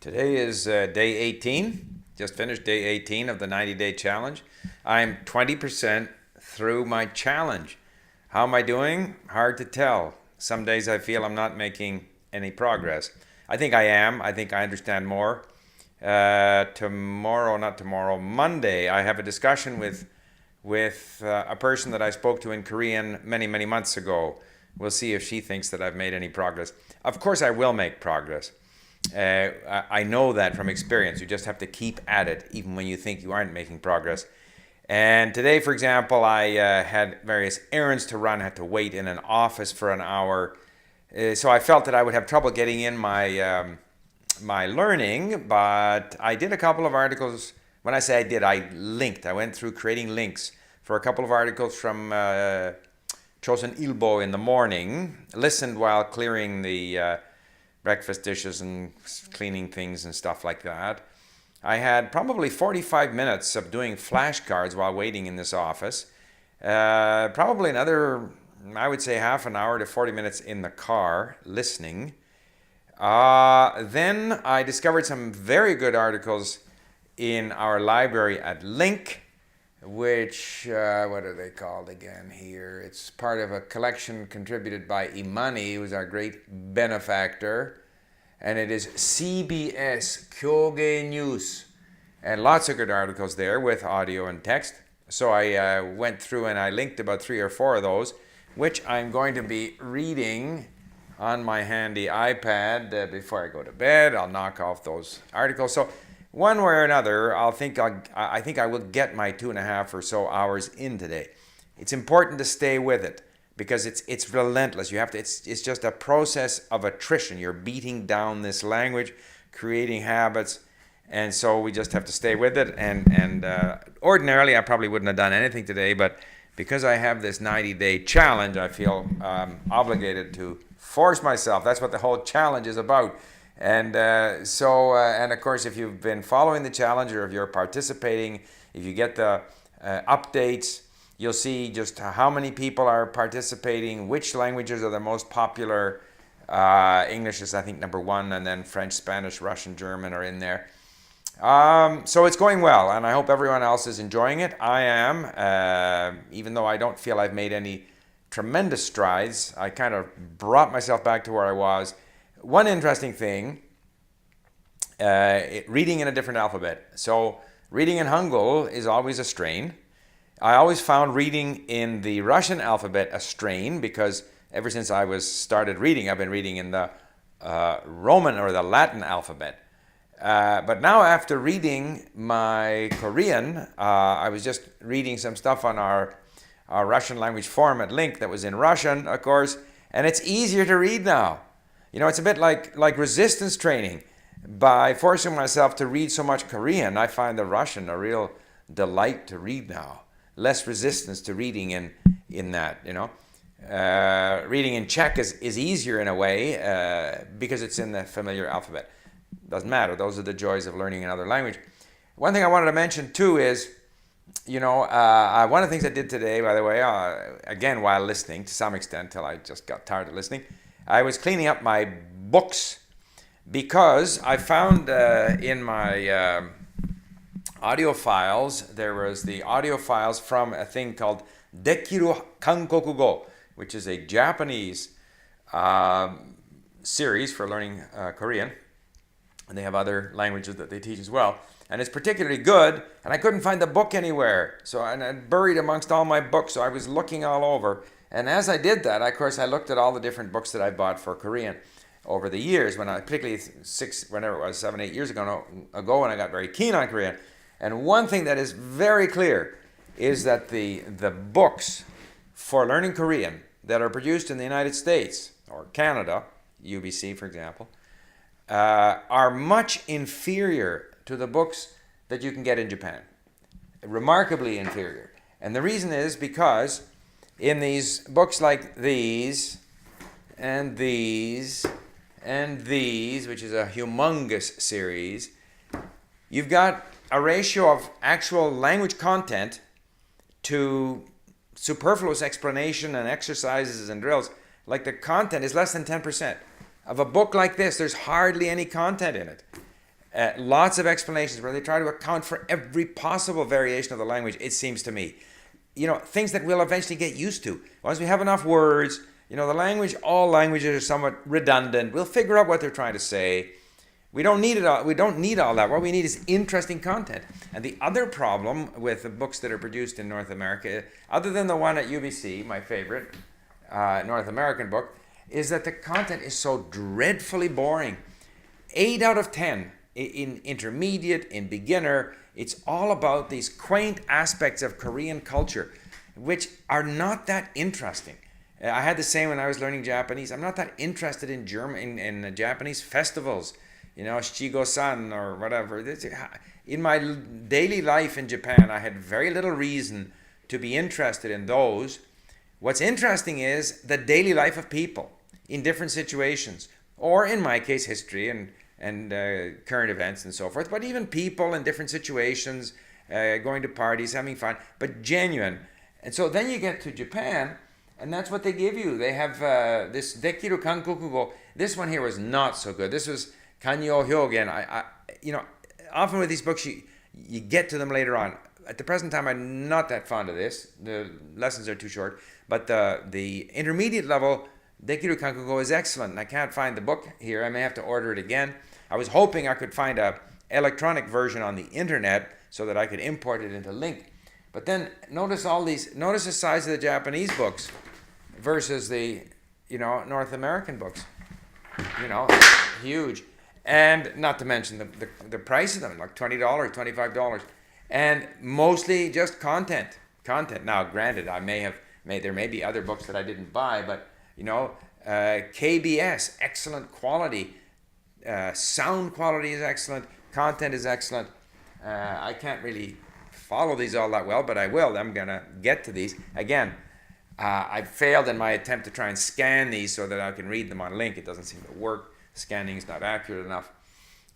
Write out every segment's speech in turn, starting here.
Today is day 18. Just finished day 18 of the 90-day challenge. I'm 20% through my challenge. How am I doing? Hard to tell. Some days I feel I'm not making any progress. I think I am. I think I understand more. Monday, I have a discussion with a person that I spoke to in Korean many months ago. We'll see if she thinks that I've made any progress. Of course, I will make progress. I know that from experience. You just have to keep at it, even when you think you aren't making progress. And today, for example, I had various errands to run, had to wait in an office for an hour. So I felt that I would have trouble getting in my learning, but I did a couple of articles. When I say I did, I linked. I went through creating links for a couple of articles from Chosun Ilbo in the morning, listened while clearing the breakfast dishes and cleaning things and stuff like that. I had probably 45 minutes of doing flashcards while waiting in this office. Probably another, I would say, half an hour to 40 minutes in the car listening. Then I discovered some very good articles in our library at Link, which, what are they called again here? It's part of a collection contributed by Imani, who's our great benefactor. And it is CBS Kyoge News. And lots of good articles there with audio and text. So I went through and I linked about 3 or 4 of those, which I'm going to be reading on my handy iPad before I go to bed. I'll knock off those articles. So one way or another, I think I will get my 2.5 or so hours in today. It's important to stay with it because it's relentless. You have to. It's just a process of attrition. You're beating down this language, creating habits, and so we just have to stay with it. And ordinarily, I probably wouldn't have done anything today, but because I have this 90-day challenge, I feel obligated to force myself. That's what the whole challenge is about. And and of course, if you've been following the challenge or if you're participating, if you get the updates, you'll see just how many people are participating, which languages are the most popular. English is, I think, number 1, and then French, Spanish, Russian, German are in there. So it's going well, and I hope everyone else is enjoying it. I am, even though I don't feel I've made any tremendous strides. I kind of brought myself back to where I was. One interesting thing, reading in a different alphabet. So reading in Hangul is always a strain. I always found reading in the Russian alphabet a strain because ever since I started reading, I've been reading in the Roman or the Latin alphabet. But now after reading my Korean, I was just reading some stuff on our Russian language forum at Link that was in Russian, of course, and it's easier to read now. You know, it's a bit like resistance training. By forcing myself to read so much Korean, I find the Russian a real delight to read now. Less resistance to reading in that, you know. Reading in Czech is easier in a way because it's in the familiar alphabet. Doesn't matter. Those are the joys of learning another language. One thing I wanted to mention too is, you know, one of the things I did today, by the way, again while listening to some extent till I just got tired of listening, I was cleaning up my books because I found in my audio files, there was the audio files from a thing called Dekiru Kankokugo, which is a Japanese series for learning Korean. And they have other languages that they teach as well. And it's particularly good, and I couldn't find the book anywhere. So I buried amongst all my books, so I was looking all over. And as I did that, of course, I looked at all the different books that I bought for Korean over the years, particularly 7, 8 years ago, when I got very keen on Korean. And one thing that is very clear is that the books for learning Korean that are produced in the United States or Canada, UBC for example, are much inferior to the books that you can get in Japan. Remarkably inferior. And the reason is because in these books like these, and these, and these, which is a humongous series, you've got a ratio of actual language content to superfluous explanation and exercises and drills. Like the content is less than 10%. Of a book like this, there's hardly any content in it. lots of explanations where they try to account for every possible variation of the language, it seems to me. Things that we'll eventually get used to. Once we have enough words, the language, all languages are somewhat redundant. We'll figure out what they're trying to say. We don't need it all. We don't need all that. What we need is interesting content. And the other problem with the books that are produced in North America, other than the one at UBC, my favorite North American book, is that the content is so dreadfully boring. 8 out of 10 in intermediate, in beginner, it's all about these quaint aspects of Korean culture, which are not that interesting. I had the same when I was learning Japanese. I'm not that interested in in Japanese festivals, Shichigo-san or whatever. In my daily life in Japan, I had very little reason to be interested in those. What's interesting is the daily life of people in different situations, or in my case, history and current events and so forth, but even people in different situations, going to parties, having fun, but genuine. And so then you get to Japan, and that's what they give you. They have this Dekiru Kankokugo. This one here was not so good. This was Kanyo Hyogen. Often with these books, you get to them later on. At the present time, I'm not that fond of this. The lessons are too short. But the intermediate level, Dekiru Kankokugo, is excellent. And I can't find the book here. I may have to order it again. I was hoping I could find a electronic version on the internet so that I could import it into Link. But then notice the size of the Japanese books versus the, North American books. Huge. And not to mention the price of them, like $20, $25. And mostly just content. Now, granted, there may be other books that I didn't buy, but, KBS, excellent quality. Sound quality is excellent. Content is excellent. I can't really follow these all that well, but I will. I'm going to get to these. Again, I failed in my attempt to try and scan these so that I can read them on Link. It doesn't seem to work. Scanning is not accurate enough.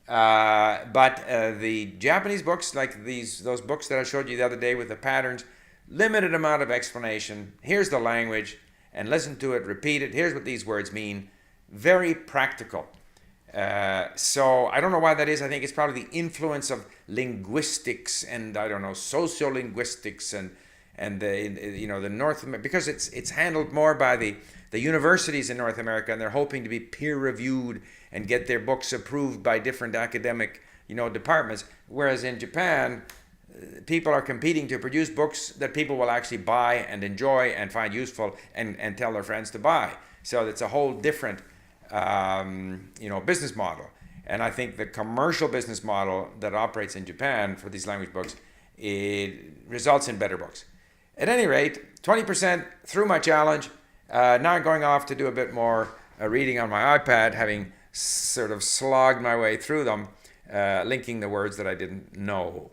But the Japanese books, like those books that I showed you the other day with the patterns, limited amount of explanation. Here's the language, and listen to it, repeat it. Here's what these words mean. Very practical. So I don't know why that is. I think it's probably the influence of linguistics and sociolinguistics and the North America, because it's handled more by the universities in North America, and they're hoping to be peer reviewed and get their books approved by different academic departments. Whereas in Japan, people are competing to produce books that people will actually buy and enjoy and find useful and tell their friends to buy. So it's a whole different business model. And I think the commercial business model that operates in Japan for these language books, it results in better books. At any rate, 20% through my challenge. Now I'm going off to do a bit more reading on my iPad, having sort of slogged my way through them, linking the words that I didn't know.